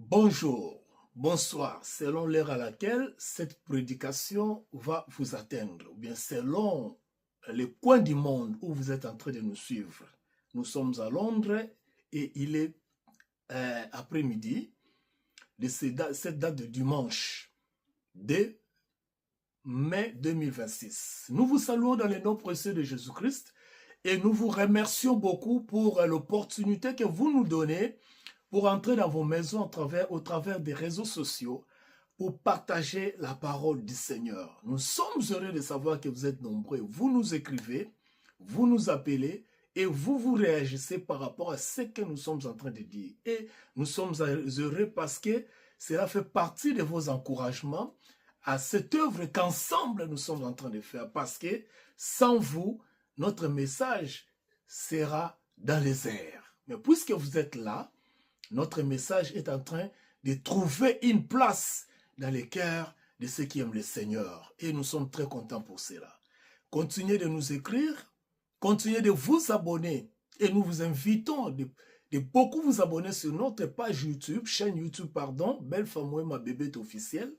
Bonjour, bonsoir, selon l'heure à laquelle cette prédication va vous atteindre, ou bien selon les coins du monde où vous êtes en train de nous suivre. Nous sommes à Londres et il est après-midi de cette date de dimanche de mai 2026. Nous vous saluons dans le nom précieux de Jésus-Christ et nous vous remercions beaucoup pour l'opportunité que vous nous donnez pour entrer dans vos maisons au travers des réseaux sociaux pour partager la parole du Seigneur. Nous sommes heureux de savoir que vous êtes nombreux. Vous nous écrivez, vous nous appelez et vous réagissez par rapport à ce que nous sommes en train de dire. Et nous sommes heureux parce que cela fait partie de vos encouragements à cette œuvre qu'ensemble nous sommes en train de faire. Parce que sans vous, notre message sera dans les airs. Mais puisque vous êtes là, notre message est en train de trouver une place dans les cœurs de ceux qui aiment le Seigneur. Et nous sommes très contents pour cela. Continuez de nous écrire, continuez de vous abonner. Et nous vous invitons de beaucoup vous abonner sur notre page YouTube, chaîne YouTube, pardon, Belle Famoué, ma bébête officielle,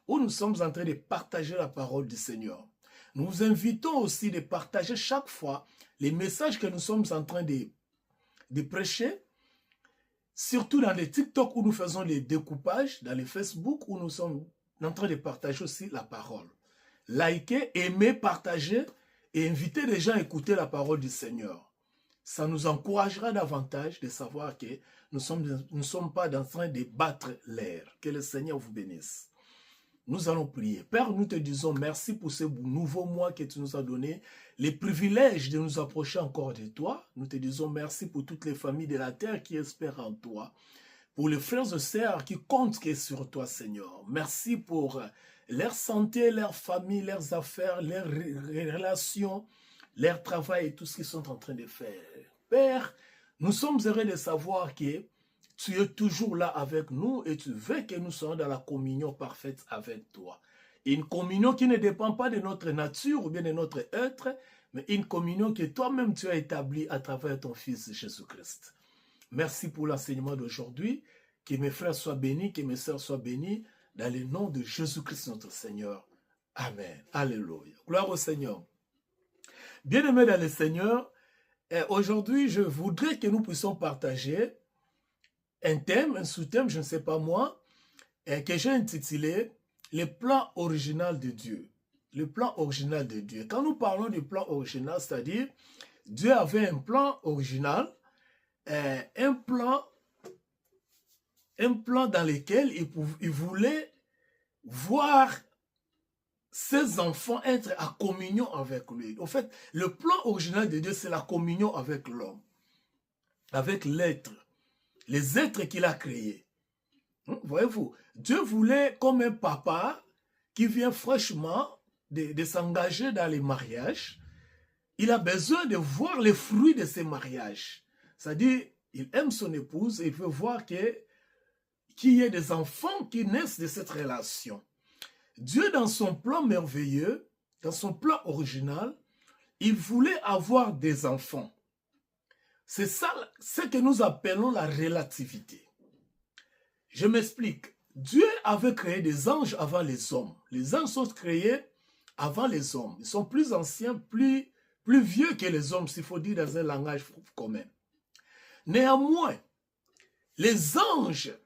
où nous sommes en train de partager la parole du Seigneur. Nous vous invitons aussi de partager chaque fois les messages que nous sommes en train de prêcher, surtout dans les TikTok où nous faisons les découpages, dans les Facebook où nous sommes en train de partager aussi la parole. Likez, aimez, partagez et invitez les gens à écouter la parole du Seigneur. Ça nous encouragera davantage de savoir que nous ne sommes pas en train de battre l'air. Que le Seigneur vous bénisse. Nous allons prier. Père, nous te disons merci pour ce nouveau mois que tu nous as donné, les privilèges de nous approcher encore de toi. Nous te disons merci pour toutes les familles de la terre qui espèrent en toi, pour les frères et sœurs qui comptent sur toi, Seigneur. Merci pour leur santé, leur famille, leurs affaires, leurs relations, leur travail et tout ce qu'ils sont en train de faire. Père, nous sommes heureux de savoir que tu es toujours là avec nous et tu veux que nous soyons dans la communion parfaite avec toi. Une communion qui ne dépend pas de notre nature ou bien de notre être, mais une communion que toi-même tu as établie à travers ton Fils Jésus-Christ. Merci pour l'enseignement d'aujourd'hui. Que mes frères soient bénis, que mes sœurs soient bénies, dans le nom de Jésus-Christ notre Seigneur. Amen. Alléluia. Gloire au Seigneur. Bien-aimés dans le Seigneur, aujourd'hui je voudrais que nous puissions partager un thème, un sous-thème, je ne sais pas moi, que j'ai intitulé « Le plan original de Dieu ». Le plan original de Dieu. Quand nous parlons du plan original, c'est-à-dire Dieu avait un plan original, un plan dans lequel il voulait voir ses enfants être en communion avec lui. En fait, le plan original de Dieu, c'est la communion avec l'homme, avec l'être. Les êtres qu'il a créés. Voyez-vous, Dieu voulait, comme un papa qui vient fraîchement de s'engager dans les mariages, il a besoin de voir les fruits de ces mariages. C'est-à-dire, il aime son épouse et il veut voir qu'il y ait des enfants qui naissent de cette relation. Dieu, dans son plan merveilleux, dans son plan original, il voulait avoir des enfants. C'est ça ce que nous appelons la relativité. Je m'explique. Dieu avait créé des anges avant les hommes. Les anges sont créés avant les hommes. Ils sont plus anciens, plus vieux que les hommes, s'il faut dire dans un langage commun. Néanmoins, les anges,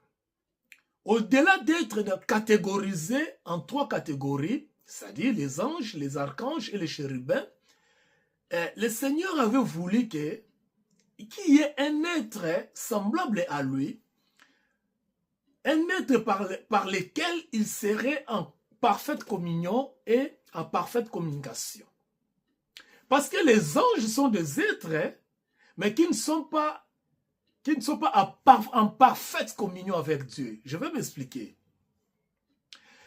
au-delà d'être catégorisés en 3 catégories, c'est-à-dire les anges, les archanges et les chérubins, le Seigneur avait voulu qu'il y ait un être semblable à lui, un être par lequel il serait en parfaite communion et en parfaite communication. Parce que les anges sont des êtres, mais qui ne sont pas en parfaite communion avec Dieu. Je vais m'expliquer.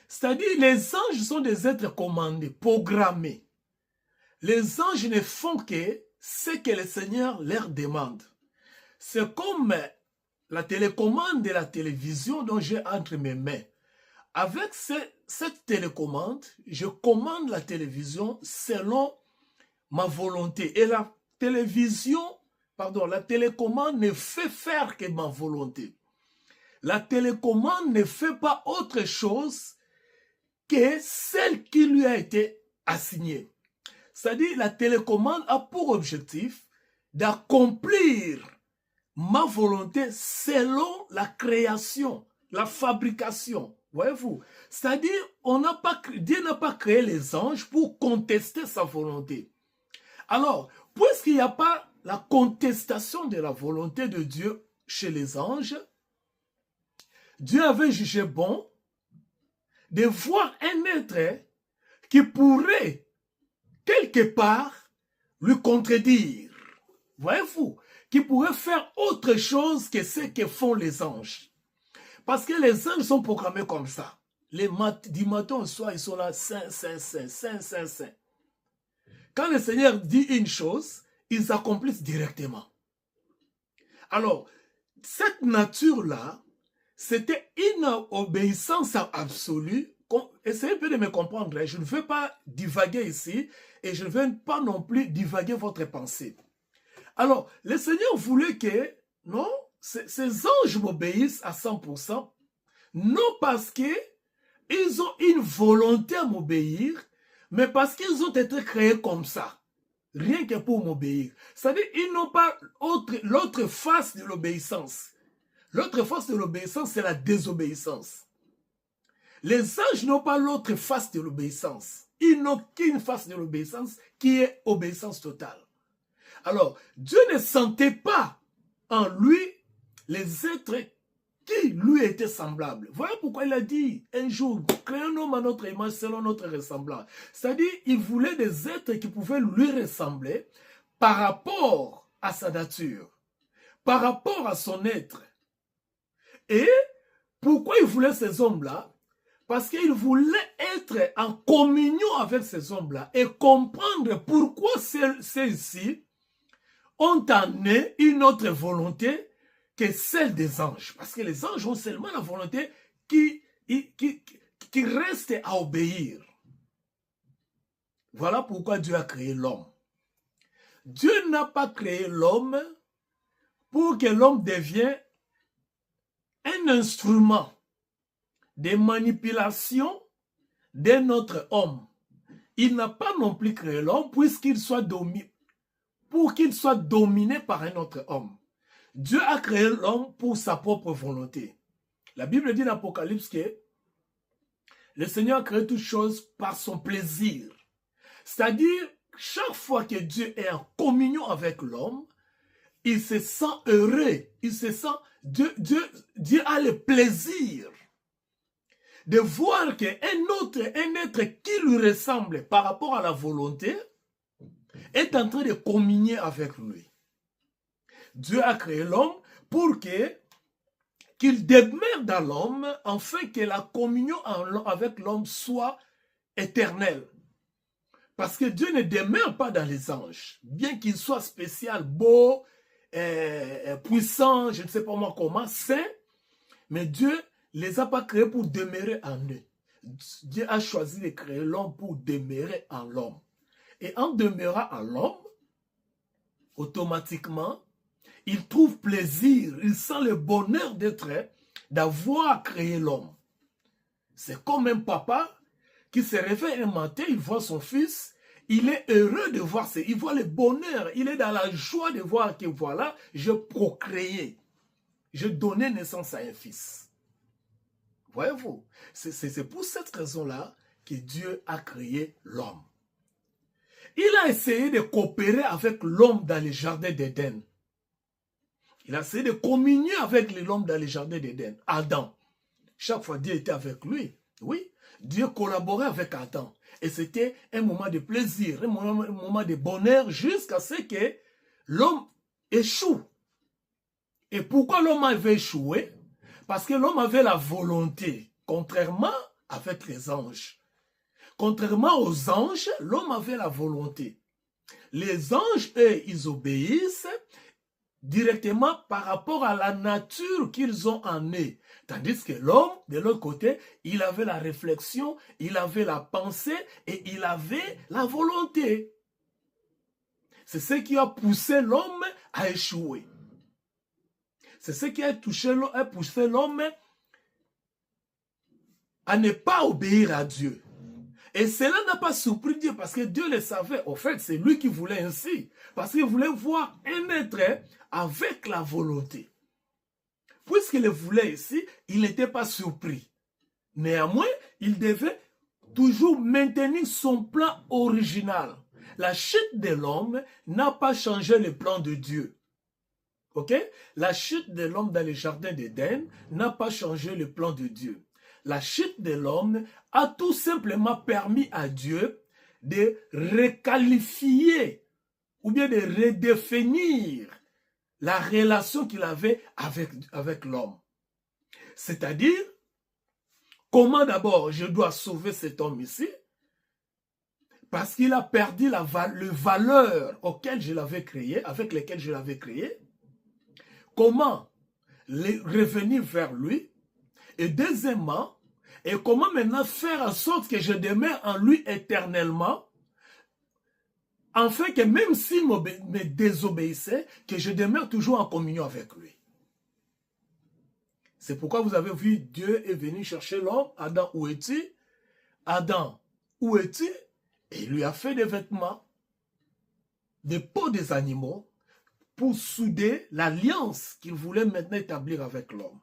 C'est-à-dire, les anges sont des êtres commandés, programmés. Les anges ne font que ce que le Seigneur leur demande. C'est comme la télécommande de la télévision dont j'ai entre mes mains. Avec cette télécommande, je commande la télévision selon ma volonté. Et la télécommande ne fait faire que ma volonté. la télécommande ne fait pas autre chose que celle qui lui a été assignée. C'est-à-dire, la télécommande a pour objectif d'accomplir ma volonté selon la création, la fabrication. Voyez-vous? C'est-à-dire, Dieu n'a pas créé les anges pour contester sa volonté. Alors, puisqu'il n'y a pas la contestation de la volonté de Dieu chez les anges, Dieu avait jugé bon de voir un être qui pourrait, quelque part, lui contredire. Voyez-vous? Qui pourrait faire autre chose que ce que font les anges. Parce que les anges sont programmés comme ça. Du matin au soir, ils sont là, saint, saint, saint, saint, saint, saint. Quand le Seigneur dit une chose, ils accomplissent directement. Alors, cette nature-là, c'était une obéissance absolue. Essayez un peu de me comprendre. Je ne veux pas divaguer ici et je ne veux pas non plus divaguer votre pensée. Alors, le Seigneur voulait que, non, ces anges m'obéissent à 100%, non parce qu'ils ont une volonté à m'obéir, mais parce qu'ils ont été créés comme ça, rien que pour m'obéir. C'est-à-dire, ils n'ont pas l'autre face de l'obéissance. L'autre face de l'obéissance, c'est la désobéissance. Les anges n'ont pas l'autre face de l'obéissance. Ils n'ont qu'une face de l'obéissance qui est obéissance totale. Alors, Dieu ne sentait pas en lui les êtres qui lui étaient semblables. Voilà pourquoi il a dit un jour, créons un homme à notre image selon notre ressemblance. C'est-à-dire, il voulait des êtres qui pouvaient lui ressembler par rapport à sa nature, par rapport à son être. Et pourquoi il voulait ces hommes-là? Parce qu'il voulait être en communion avec ces hommes-là et comprendre pourquoi ceux-ci ont en eux une autre volonté que celle des anges. Parce que les anges ont seulement la volonté qui reste à obéir. Voilà pourquoi Dieu a créé l'homme. Dieu n'a pas créé l'homme pour que l'homme devienne un instrument de manipulation d'un autre homme. Il n'a pas non plus créé l'homme puisqu'il soit dominé, pour qu'il soit dominé par un autre homme. Dieu a créé l'homme pour sa propre volonté. La Bible dit dans l'Apocalypse que le Seigneur a créé toutes choses par son plaisir. C'est-à-dire, chaque fois que Dieu est en communion avec l'homme, il se sent heureux. Il se sent, Dieu a le plaisir de voir qu'un être qui lui ressemble par rapport à la volonté est en train de communier avec lui. Dieu a créé l'homme pour qu'il demeure dans l'homme afin que la communion avec l'homme soit éternelle. Parce que Dieu ne demeure pas dans les anges, bien qu'il soit spécial, beau, puissant, je ne sais pas moi comment, saint, mais Dieu ne les a pas créés pour demeurer en eux. Dieu a choisi de créer l'homme pour demeurer en l'homme. Et en demeurant en l'homme, automatiquement, il trouve plaisir, il sent le bonheur d'avoir créé l'homme. C'est comme un papa qui se réveille un matin, il voit son fils, il est heureux de voir ça, il voit le bonheur, il est dans la joie de voir que voilà, je procréais, je donnais naissance à un fils. Voyez-vous, c'est pour cette raison-là que Dieu a créé l'homme. Il a essayé de coopérer avec l'homme dans le jardin d'Éden. Il a essayé de communier avec l'homme dans le jardin d'Éden. Adam. Chaque fois, Dieu était avec lui. Oui, Dieu collaborait avec Adam. Et c'était un moment de plaisir, un moment de bonheur jusqu'à ce que l'homme échoue. Et pourquoi l'homme avait échoué? Parce que l'homme avait la volonté, contrairement avec les anges. Contrairement aux anges, l'homme avait la volonté. Les anges, eux, ils obéissent directement par rapport à la nature qu'ils ont en eux. Tandis que l'homme, de l'autre côté, il avait la réflexion, il avait la pensée et il avait la volonté. C'est ce qui a poussé l'homme à échouer. C'est ce qui a poussé l'homme à ne pas obéir à Dieu. Et cela n'a pas surpris Dieu parce que Dieu le savait. Au fait, c'est lui qui voulait ainsi. Parce qu'il voulait voir un être avec la volonté. Puisqu'il le voulait ici, il n'était pas surpris. Néanmoins, il devait toujours maintenir son plan original. La chute de l'homme n'a pas changé le plan de Dieu. Ok? La chute de l'homme dans le jardin d'Éden n'a pas changé le plan de Dieu. La chute de l'homme a tout simplement permis à Dieu de requalifier ou bien de redéfinir la relation qu'il avait avec l'homme. C'est-à-dire, comment d'abord je dois sauver cet homme ici? Parce qu'il a perdu la valeur auquel je l'avais créé, avec lesquelles je l'avais créé. Comment revenir vers lui? Et deuxièmement, et comment maintenant faire en sorte que je demeure en lui éternellement, afin que même s'il me désobéissait, que je demeure toujours en communion avec lui. C'est pourquoi vous avez vu, Dieu est venu chercher l'homme. Adam, où es-tu? Adam, où es-tu? Et il lui a fait des vêtements, des peaux des animaux, pour souder l'alliance qu'il voulait maintenant établir avec l'homme.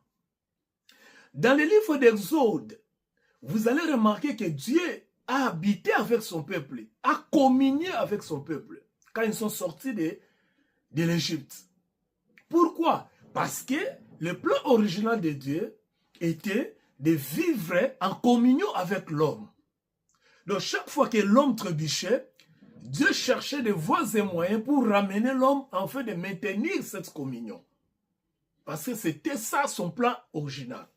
Dans le livre d'Exode, vous allez remarquer que Dieu a habité avec son peuple, a communié avec son peuple, quand ils sont sortis de l'Égypte. Pourquoi? Parce que le plan original de Dieu était de vivre en communion avec l'homme. Donc chaque fois que l'homme trébuchait, Dieu cherchait des voies et moyens pour ramener l'homme afin de maintenir cette communion. Parce que c'était ça son plan original.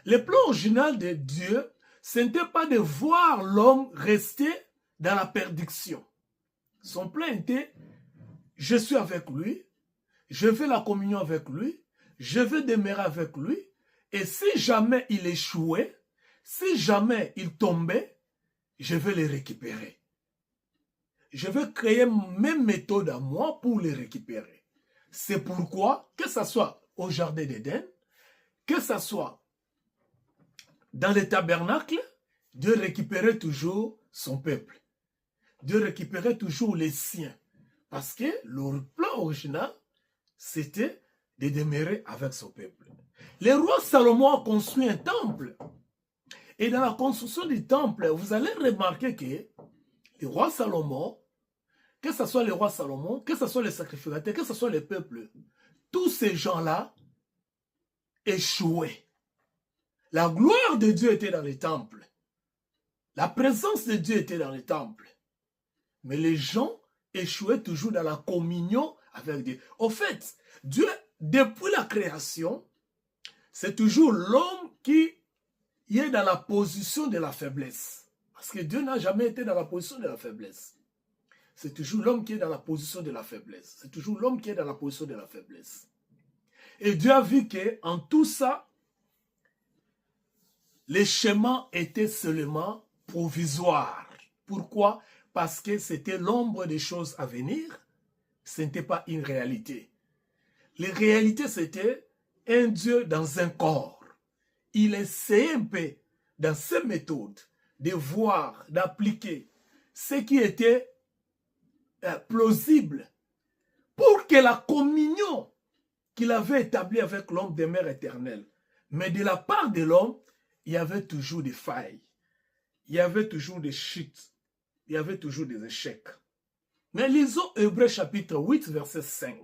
Le plan original de Dieu, ce n'était pas de voir l'homme rester dans la perdition. Son plan était, je suis avec lui, je veux la communion avec lui, je veux demeurer avec lui, et si jamais il échouait, si jamais il tombait, je vais les récupérer. Je vais créer mes méthodes à moi pour les récupérer. C'est pourquoi, que ce soit au jardin d'Éden, que ce soit dans le tabernacle, Dieu récupérait toujours son peuple. Dieu récupérait toujours les siens. Parce que le plan original, c'était de demeurer avec son peuple. Le roi Salomon a construit un temple. Et dans la construction du temple, vous allez remarquer que le roi Salomon, que ce soit le roi Salomon, que ce soit les sacrificateurs, que ce soit le peuple, tous ces gens-là échouaient. La gloire de Dieu était dans les temples. La présence de Dieu était dans les temples. Mais les gens échouaient toujours dans la communion avec Dieu. Au fait, Dieu, depuis la création, c'est toujours l'homme qui est dans la position de la faiblesse. Parce que Dieu n'a jamais été dans la position de la faiblesse. C'est toujours l'homme qui est dans la position de la faiblesse. C'est toujours l'homme qui est dans la position de la faiblesse. Et Dieu a vu qu'en tout ça, les schémas étaient seulement provisoires. Pourquoi? Parce que c'était l'ombre des choses à venir. Ce n'était pas une réalité. Les réalités, c'était un Dieu dans un corps. Il essayait un peu, dans ses méthodes, de voir, d'appliquer ce qui était plausible pour que la communion qu'il avait établie avec l'homme demeure éternelle. Mais de la part de l'homme, il y avait toujours des failles. Il y avait toujours des chutes. Il y avait toujours des échecs. Mais lisons Hébreux chapitre 8, verset 5.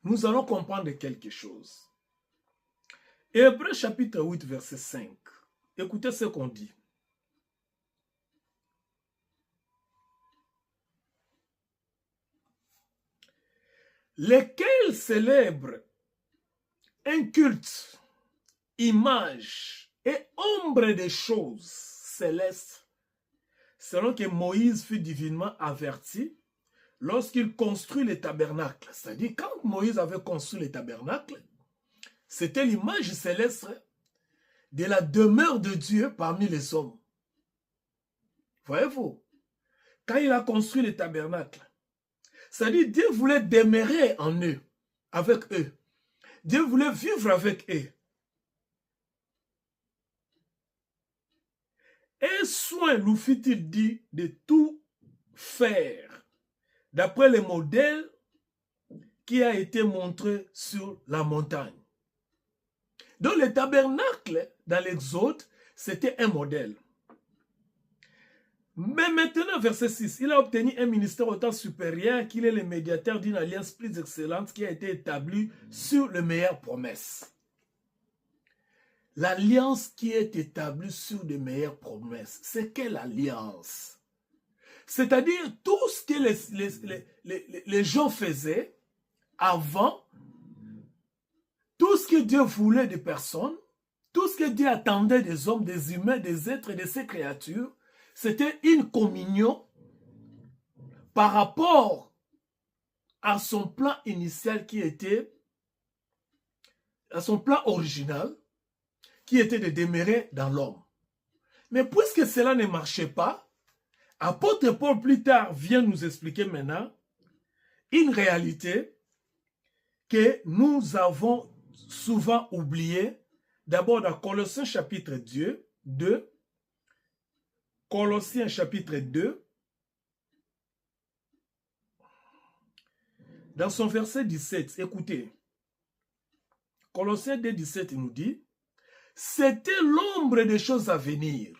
Nous allons comprendre quelque chose. Hébreux chapitre 8, verset 5. Écoutez ce qu'on dit. Lesquels célèbrent un culte, image et ombre des choses célestes, selon que Moïse fut divinement averti lorsqu'il construit le tabernacle. C'est-à-dire, quand Moïse avait construit le tabernacle, c'était l'image céleste de la demeure de Dieu parmi les hommes. Voyez-vous, quand il a construit le tabernacle, c'est-à-dire Dieu voulait demeurer en eux, avec eux. Dieu voulait vivre avec eux. Et soin nous fit-il dit de tout faire d'après le modèle qui a été montré sur la montagne. Donc le tabernacle dans l'Exode, c'était un modèle. Mais maintenant, verset 6, il a obtenu un ministère autant supérieur qu'il est le médiateur d'une alliance plus excellente qui a été établie sur les meilleures promesses. L'alliance qui est établie sur de meilleures promesses, c'est quelle alliance? C'est-à-dire tout ce que les gens faisaient avant, tout ce que Dieu voulait des personnes, tout ce que Dieu attendait des hommes, des humains, des êtres et de ses créatures, c'était une communion par rapport à son plan initial qui était, à son plan original, qui était de demeurer dans l'homme. Mais puisque cela ne marchait pas, apôtre Paul plus tard vient nous expliquer maintenant une réalité que nous avons souvent oubliée. D'abord dans Colossiens chapitre 2, Colossiens chapitre 2, dans son verset 17, écoutez, Colossiens 2, 17 nous dit, c'était l'ombre des choses à venir.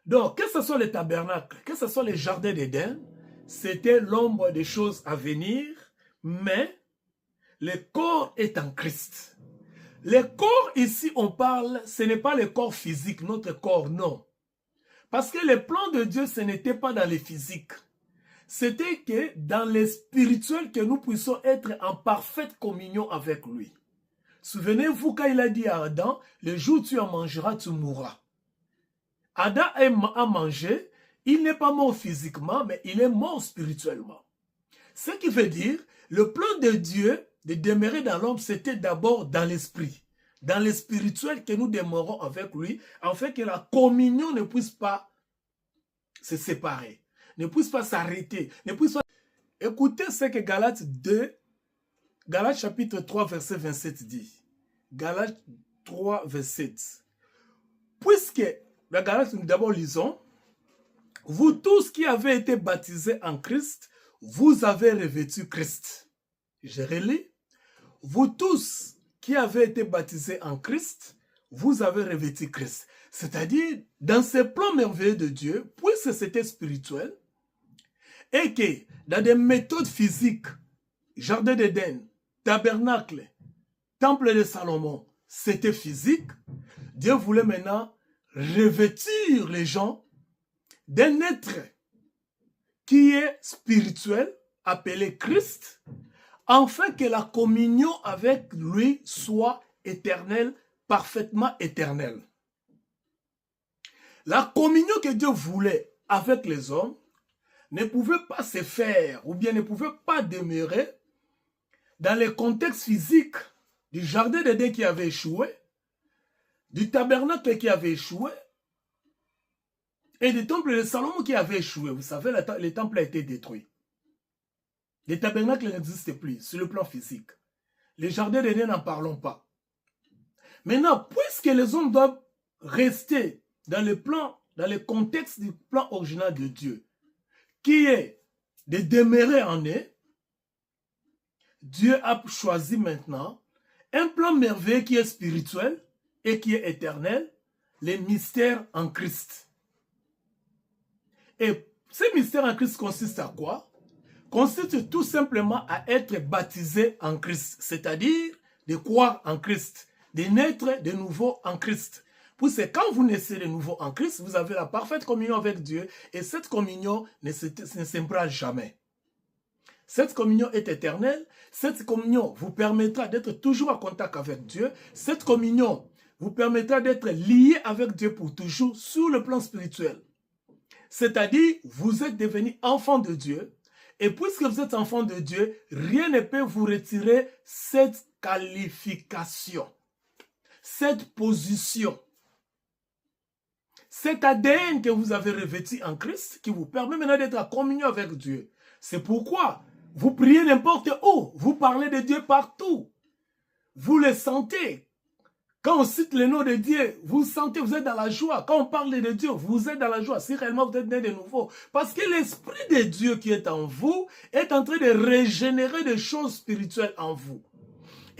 Donc, que ce soit les tabernacles, que ce soit les jardins d'Éden, c'était l'ombre des choses à venir, mais le corps est en Christ. Le corps, ici, on parle, ce n'est pas le corps physique, notre corps, non. Parce que le plan de Dieu, ce n'était pas dans le physique. C'était que dans le spirituel, que nous puissions être en parfaite communion avec lui. Souvenez-vous quand il a dit à Adam, le jour où tu en mangeras, tu mourras. Adam a mangé, il n'est pas mort physiquement, mais il est mort spirituellement. Ce qui veut dire, le plan de Dieu de demeurer dans l'homme, c'était d'abord dans l'esprit, dans le spirituel que nous demeurons avec lui, afin que la communion ne puisse pas se séparer, ne puisse pas s'arrêter, ne puisse pas... Écoutez ce que Galates chapitre 3, verset 27 dit. Galates 3, verset 7. Puisque, la Galates, nous d'abord lisons, vous tous qui avez été baptisés en Christ, vous avez revêtu Christ. Je relis. Vous tous qui avez été baptisés en Christ, vous avez revêtu Christ. C'est-à-dire, dans ce plan merveilleux de Dieu, puisque c'était spirituel, et que dans des méthodes physiques, jardin d'Éden, tabernacle, temple de Salomon, c'était physique, Dieu voulait maintenant revêtir les gens d'un être qui est spirituel, appelé Christ, afin que la communion avec lui soit éternelle, parfaitement éternelle. La communion que Dieu voulait avec les hommes ne pouvait pas se faire, ou bien ne pouvait pas demeurer dans le contexte physique du jardin d'Éden qui avait échoué, du tabernacle qui avait échoué, et du temple de Salomon qui avait échoué. Vous savez, le temple a été détruit. Les tabernacles n'existent plus sur le plan physique. Les jardins d'Éden, n'en parlons pas. Maintenant, puisque les hommes doivent rester dans le plan, dans le contexte du plan original de Dieu, qui est de demeurer en eux, Dieu a choisi maintenant un plan merveilleux qui est spirituel et qui est éternel, les mystères en Christ. Et ces mystères en Christ consistent à quoi? Consiste tout simplement à être baptisé en Christ, c'est-à-dire de croire en Christ, de naître de nouveau en Christ. Puisque quand vous naissez de nouveau en Christ, vous avez la parfaite communion avec Dieu et cette communion ne s'ébranle jamais. Cette communion est éternelle, cette communion vous permettra d'être toujours en contact avec Dieu, cette communion vous permettra d'être lié avec Dieu pour toujours sur le plan spirituel. C'est-à-dire, vous êtes devenu enfant de Dieu, et puisque vous êtes enfant de Dieu, rien ne peut vous retirer cette qualification, cette position, cet ADN que vous avez revêtu en Christ qui vous permet maintenant d'être en communion avec Dieu. C'est pourquoi Vous priez n'importe où. Vous parlez de Dieu partout. Vous le sentez. Quand on cite le nom de Dieu, vous sentez, vous êtes dans la joie. Quand on parle de Dieu, vous êtes dans la joie. Si réellement vous êtes né de nouveau. Parce que l'Esprit de Dieu qui est en vous est en train de régénérer des choses spirituelles en vous.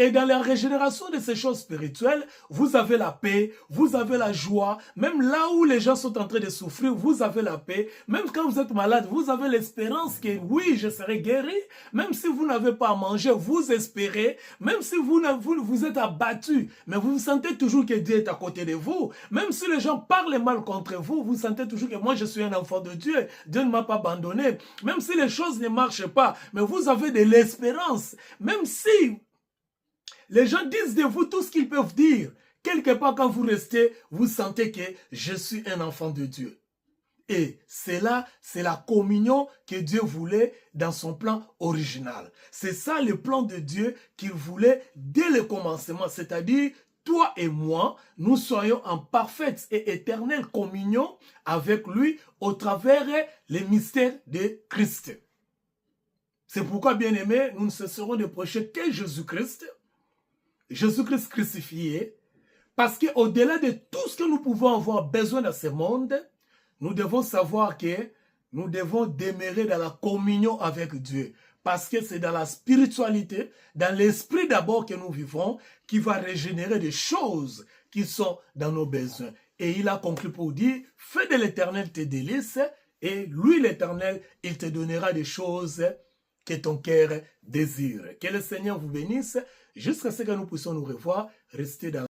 Et dans la régénération de ces choses spirituelles, vous avez la paix, vous avez la joie. Même là où les gens sont en train de souffrir, vous avez la paix. Même quand vous êtes malade, vous avez l'espérance que oui, je serai guéri. Même si vous n'avez pas à manger, vous espérez. Même si vous êtes abattu, mais vous sentez toujours que Dieu est à côté de vous. Même si les gens parlent mal contre vous, vous sentez toujours que moi je suis un enfant de Dieu. Dieu ne m'a pas abandonné. Même si les choses ne marchent pas, mais vous avez de l'espérance. Même si les gens disent de vous tout ce qu'ils peuvent dire. Quelque part, quand vous restez, vous sentez que je suis un enfant de Dieu. Et c'est là, c'est la communion que Dieu voulait dans son plan original. C'est ça le plan de Dieu qu'il voulait dès le commencement. C'est-à-dire, toi et moi, nous soyons en parfaite et éternelle communion avec lui au travers les mystères de Christ. C'est pourquoi, bien aimés, nous ne cesserons de prêcher que Jésus-Christ. Jésus-Christ crucifié, parce qu'au-delà de tout ce que nous pouvons avoir besoin dans ce monde, nous devons savoir que nous devons demeurer dans la communion avec Dieu. Parce que c'est dans la spiritualité, dans l'esprit d'abord que nous vivons, qui va régénérer des choses qui sont dans nos besoins. Et il a conclu pour dire, fais de l'Éternel tes délices, et lui l'Éternel, il te donnera des choses que ton cœur désire. Que le Seigneur vous bénisse. Jusqu'à ce que nous puissions nous revoir, restez dans